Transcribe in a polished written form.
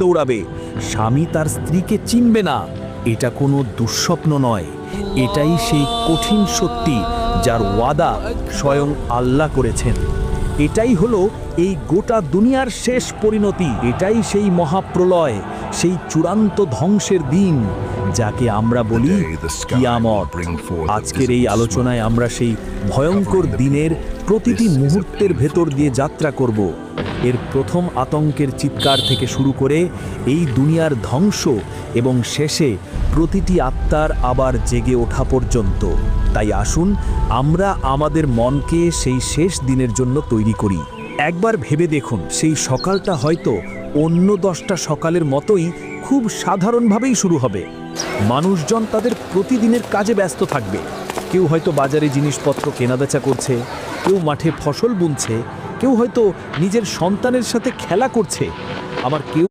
দৌড়াবে, স্বামী তার স্ত্রীকে চিনবে না। এটা কোনো দুঃস্বপ্ন নয়, এটাই সেই কঠিন সত্যি যার ওয়াদা স্বয়ং আল্লাহ করেছেন। এটাই হলো এই গোটা দুনিয়ার শেষ পরিণতি, এটাই সেই মহাপ্রলয়, সেই চূড়ান্ত ধ্বংসের দিন যাকে আমরা বলি কিয়ামত। আজকের এই আলোচনায় আমরা সেই ভয়ঙ্কর দিনের প্রতিটি মুহূর্তের ভেতর দিয়ে যাত্রা করব। এর প্রথম আতঙ্কের চিৎকার থেকে শুরু করে এই দুনিয়ার ধ্বংস এবং শেষে প্রতিটি আত্মার আবার জেগে ওঠা পর্যন্ত। তাই আসুন আমরা আমাদের মনকে সেই শেষ দিনের জন্য তৈরি করি। একবার ভেবে দেখুন, সেই সকালটা হয়তো অন্য 10টা সকালের মতোই খুব সাধারণভাবেই শুরু হবে। মানুষজন তাদের প্রতিদিনের কাজে ব্যস্ত থাকবে। কেউ হয়তো বাজারে জিনিসপত্র কেনাবেচা করছে, কেউ মাঠে ফসল বুনছে, কেউ হয়তো নিজের সন্তানের সাথে খেলা করছে, আবার কেউ